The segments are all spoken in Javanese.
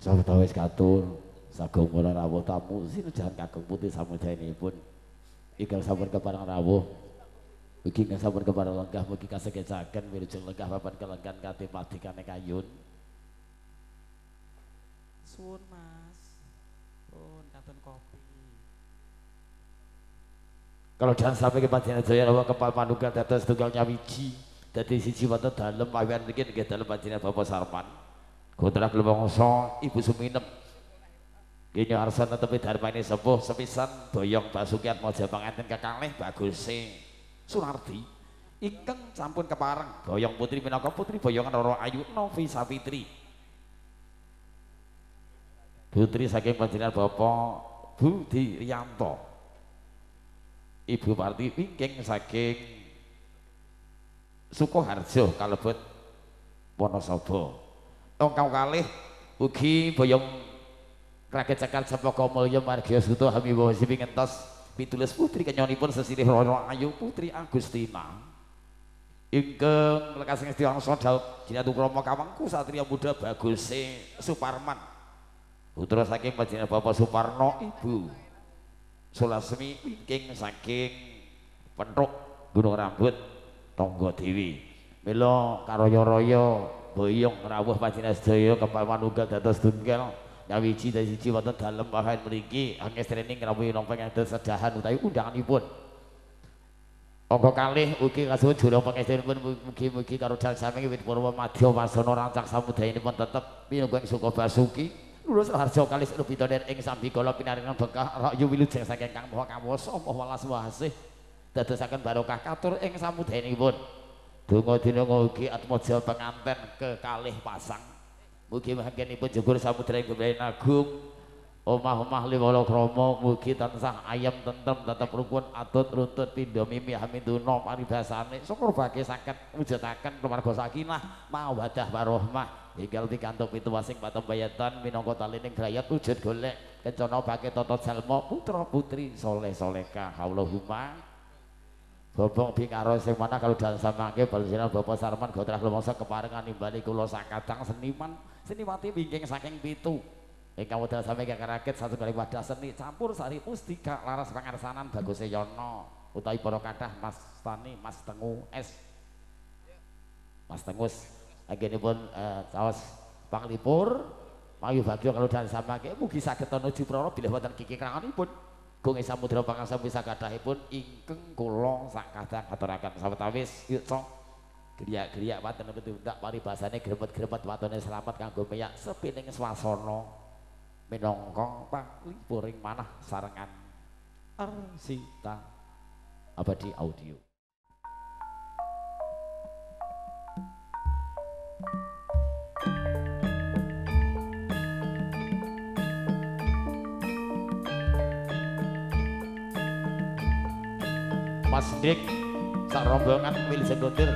Sabda wis katur sagung para rawuh tamu sinujan kagem putih samudayanipun ingkang sampun kepareng rawuh ugi ingkang sampun kepareng lenggah mugi kasegecaken wilujeng lenggah papan kelenggan kanthi padikane kayun. Suwun Mas. Pun katun kopi. Kalau jangan sampai kepadanya jaya rawuh kepal panukan dados tunggal nyawiji dadi siji wonten dalem pawian niki nggih dalem panjenengan Bapak Sarman. Kontrak lumangsa Ibu Suminem. Kini arsana tepi dharmane sepuh sepisan boyong Basuki Atmaja panganten kekalih baguse Sunardi ingkang sampun kepareng boyong putri minangka putri boyongan Roro Ayu Novi Sapitri. Putri saking panjenengan Bapak Budi Riyanto. Ibu Parti wingking saking Sukoharjo kalebet Wonosobo. Tongkang kalih ugi boyong Rakyat Cakar Sepoko Mulya Margya Suto Hamibawa Sipi ngentos pitulis putri kenyonipun sesirih Roro Ayu Putri Agustina ingkang lekas ngesti wangsa Daud Jinatu Kromo Kawangku Satria Muda Baguse Suparman putra saking panjenengan Bapak Suparno Ibu Sulasmi wingking saking Pentruk Gunung Rambut Tonggo Dewi mila karaya-raya boyong rawuh panjenengan sedaya kepal manunggal dados tunggal nyawiji dari siji wonten dalem bahan mriki angestrening rawuh nompeng dados sedahan utawi undanganipun. Angka kalih ugi kasuwun jurang pangestrinipun mugi-mugi karo dalsami wit purwa madya wasana rancak samudayanipun tetep pinunggang Suka Basuki lurus harja kalih lebitonen ing sambikala pinaringan bekah rakyu wilujeng saking Kang Maha Kawasa Maha Welas Wasih dadosaken barokah katur ing samudayanipun. Donga dinunga ugi Atmaja penganten kekalih pasang. Mugi mangkenipun jegur samudra ing Gebrayan Agung. Omah-omah liwala krama mugi tansah ayam tentrem tetep rukun atut runtut pindha mimi haminduna paribasane syukur bagi saged mujudaken keluarga sakinah mawaddah warahmah ingkang pikantuk pituwasing patembayatan minangka talining grayat wujud golek kencana bagi tata jalma putra putri soleh solehah Allahumma. Bobong bingkaro sing mana kalau dalam samangke balesinan Bapak Sarman gotrah lumangsa keparengan nimbali kula sakadang seniman seniwati wingking saking pitu ingkang wedal sami kang rakit satunggaling wadah seni campur sari mustika laras pangarsanan Bagus Yono utawi para kathah Mas Tani Mas Tengu S Mas Tengus anggenipun caos panglipur payu bagyo kalau dalam samangke mugi saged nuju prara bilih wonten kiki kranganipun Gungi samudra pangasa bisa kadahipun ingkang kula sakadang aturaken sawetawis yuk sok griyak-griyak waten tundak paribasane grempet-grempet watone selamat kanggo meyak sepining swasana minangka panglipuring manah sarengan Arsita Abadi Audio. Mas Dik sak rombongan milih segotir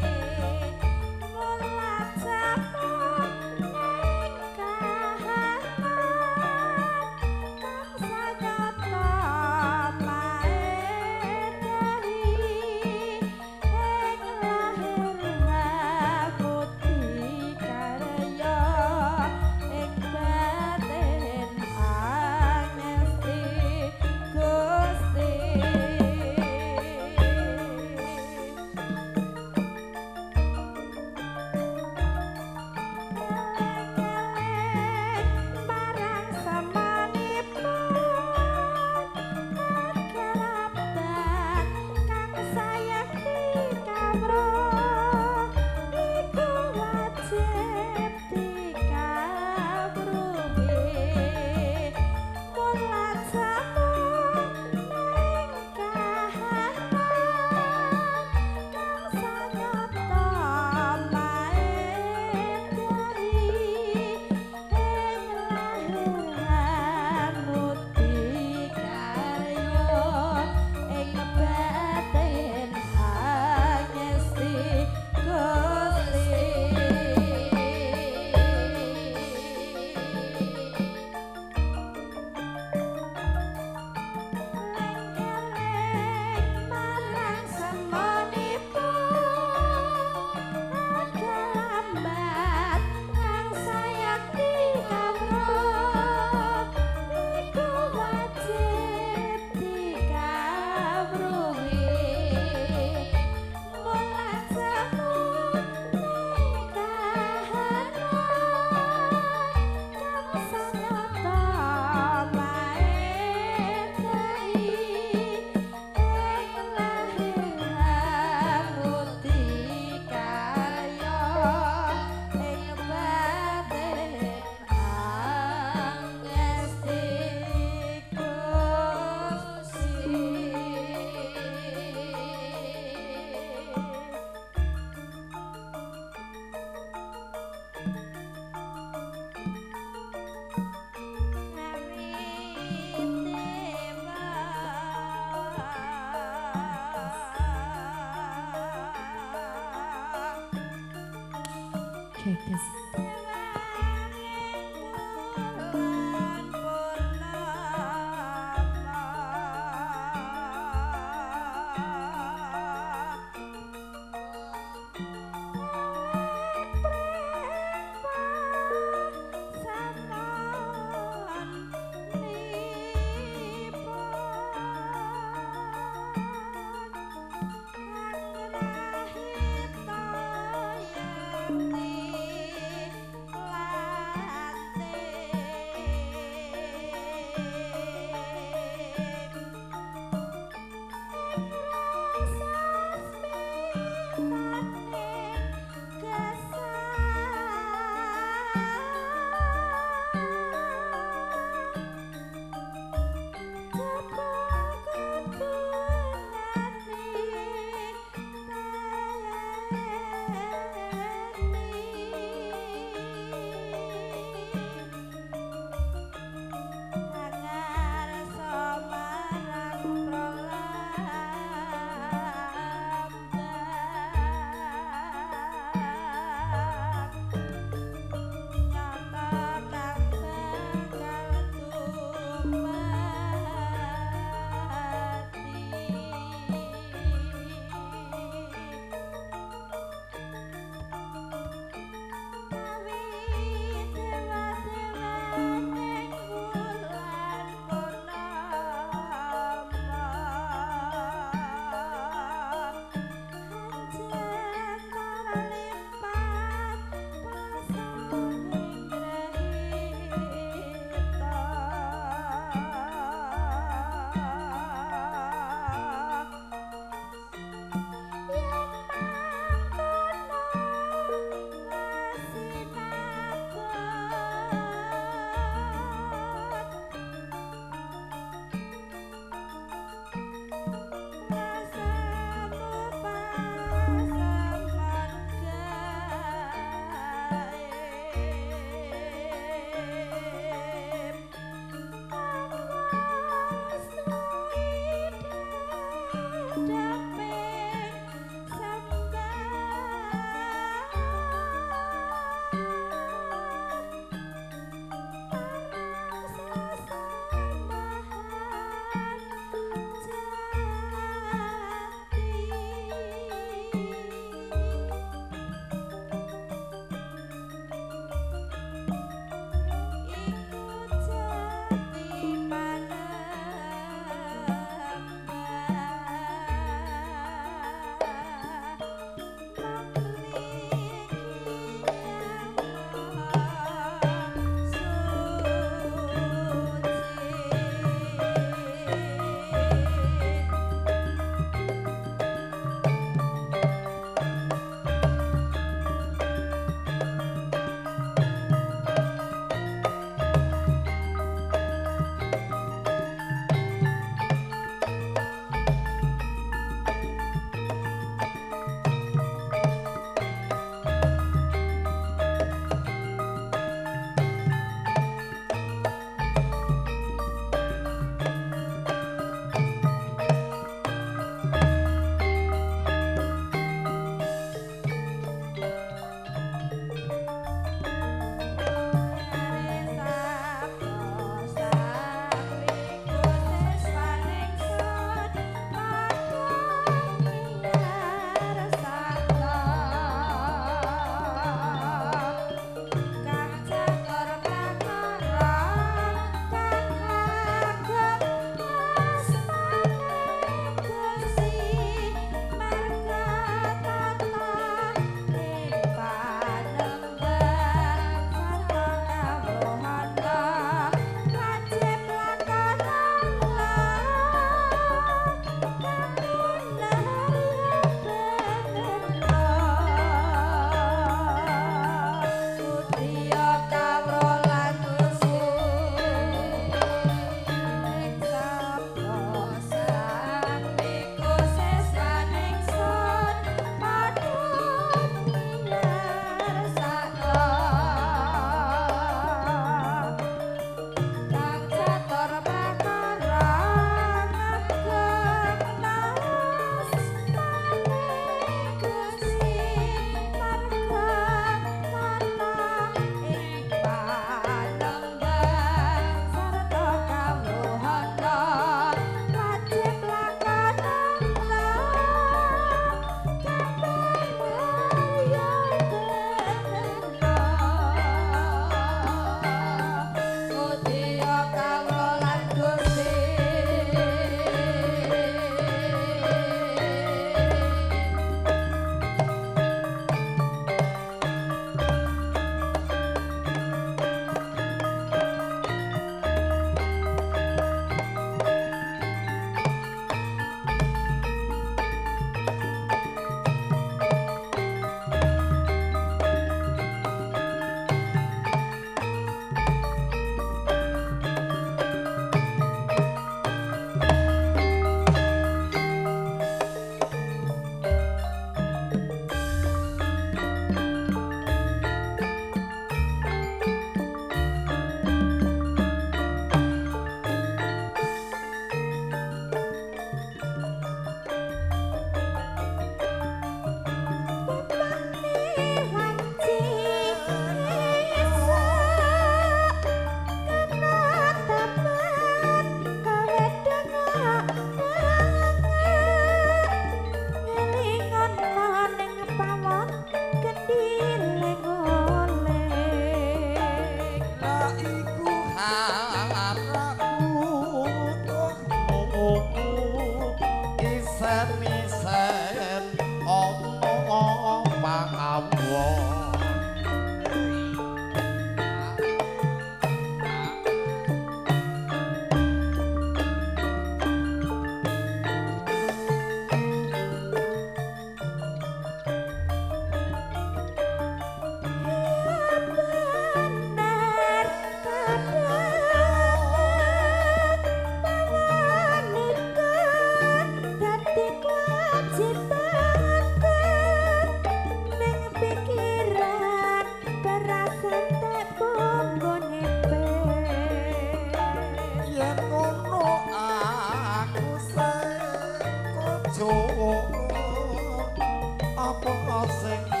apa sing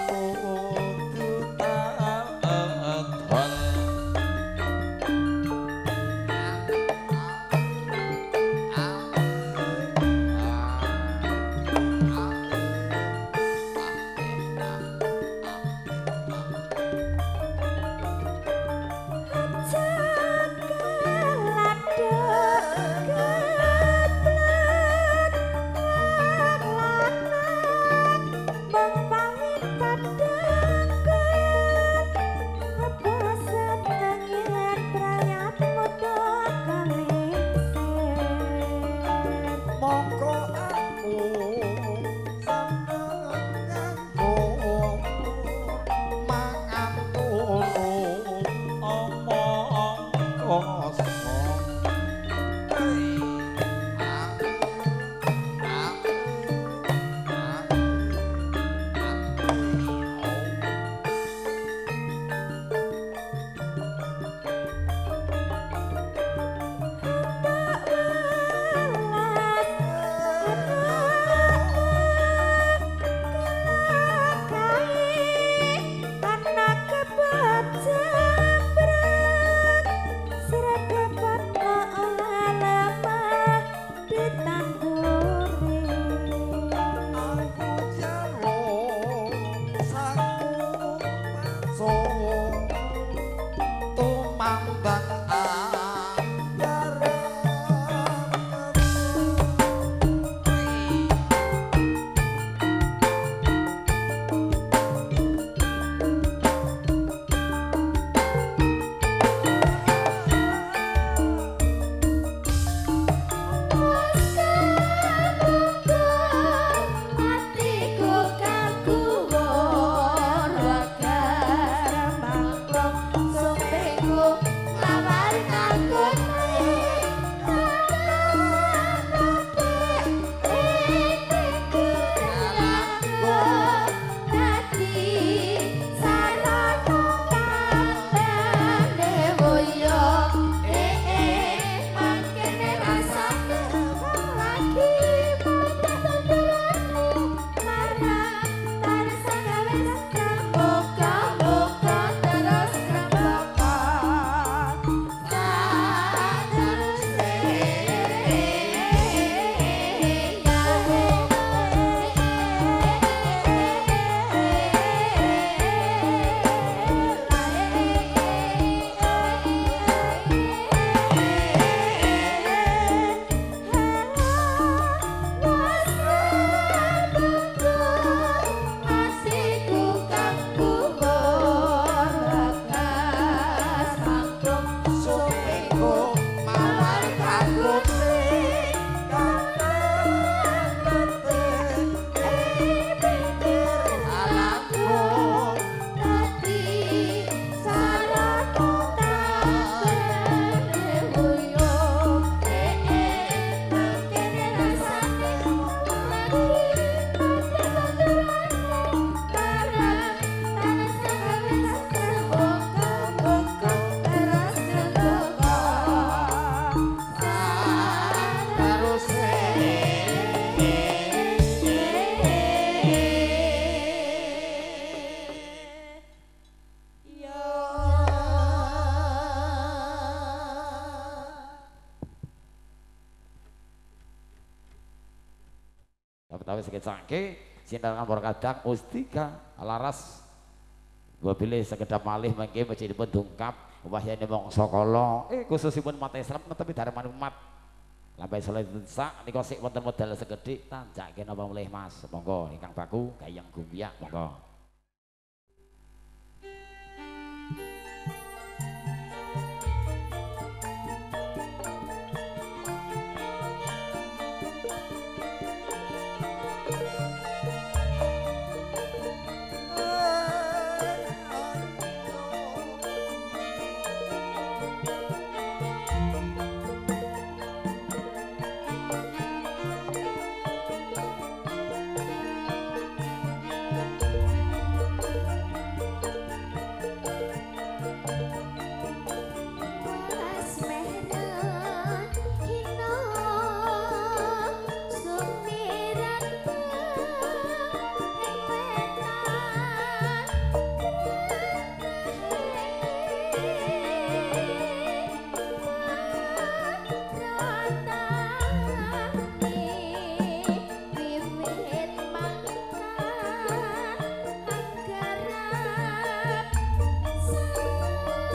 tapi sekecangke sindang ampor kadang mustika laras gua pilih sekedap malih mengke mecinipun dungkap wahyane mangsa kala khususipun mate Islam tapi dareman umat lampai saleh sak nika sik wonten modal sekedhik tanjakke napa mulih Mas monggo ingkang baku gayeng gumbyak monggo.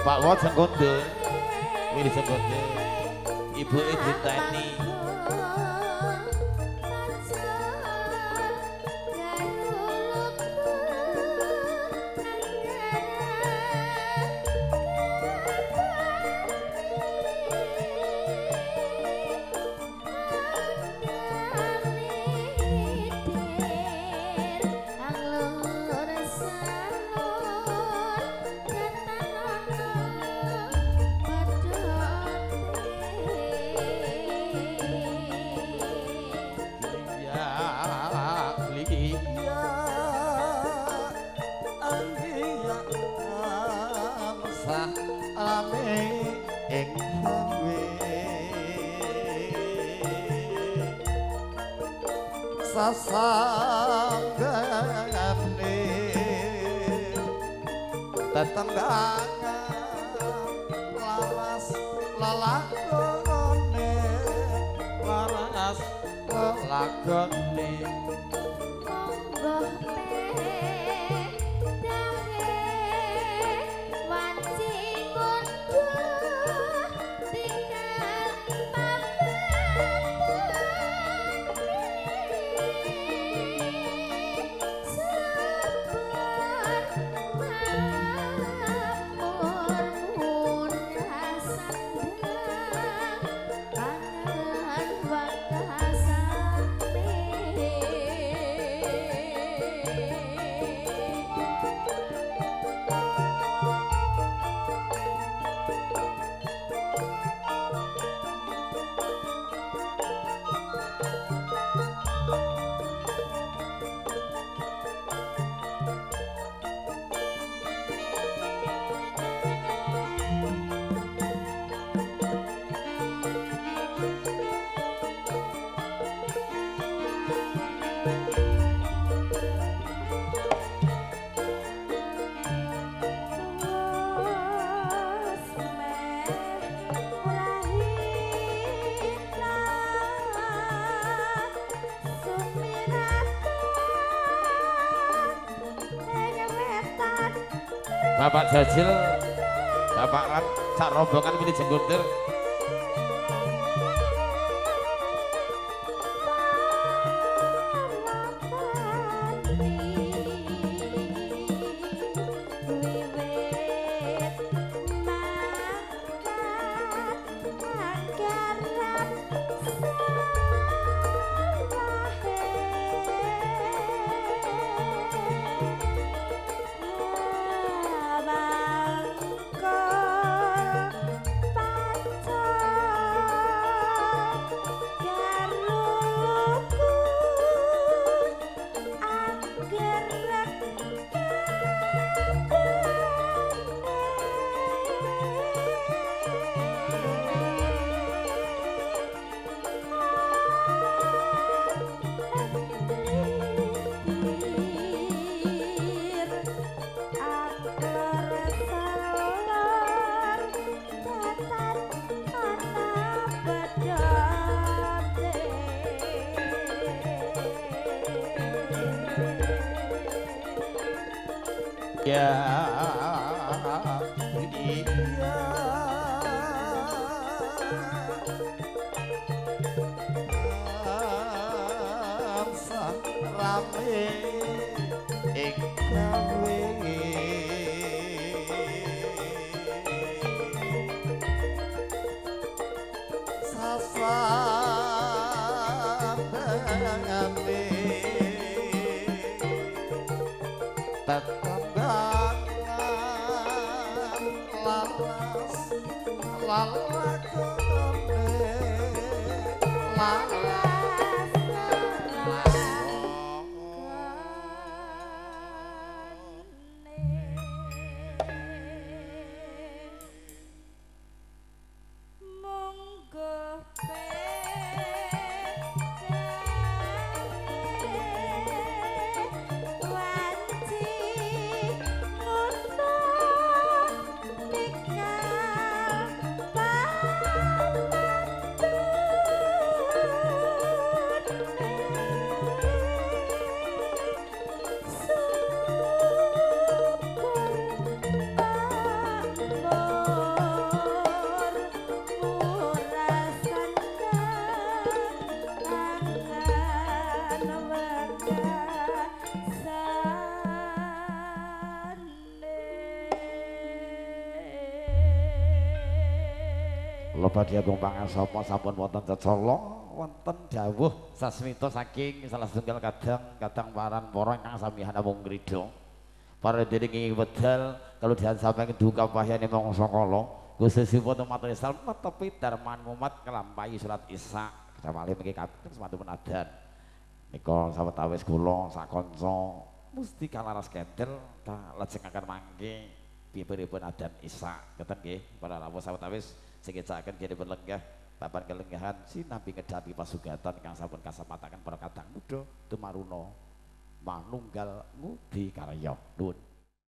Pak Wot Sengkonde Willy Sengkonde Ibu Editani sasanggane tetanggangan laras lelakone laras lelakone Bapak Jajil, Bapak Ran, sak rombongan Willy Sengkonde. Ya, rame ing gawe sasambangane tetanggangan laras lalakone laras badhe agung pangasapa sampun wonten cecala wonten dawuh sasmita saking salah setunggal kadang paran para ingkang sami namung ngrido. Para dening wedal kalau dian sampeyan duka pahyane mangsa kala khususipun matur isal netepi darman mumat nglampahi salat isya kecamali mengki kabeh semantu menadan. Nika sawetawis kula sak kanca mesti kalaras kendel lajengaken mangke piye-piye adan isya ngoten nggih para rawuh sawetawis sing ngecaken kene lenggah papan kelenggahan sinambi ngedhapi pasugatan kang sampun kasempataken para kadang muda tumaruna manunggal ngudi karya nuwun.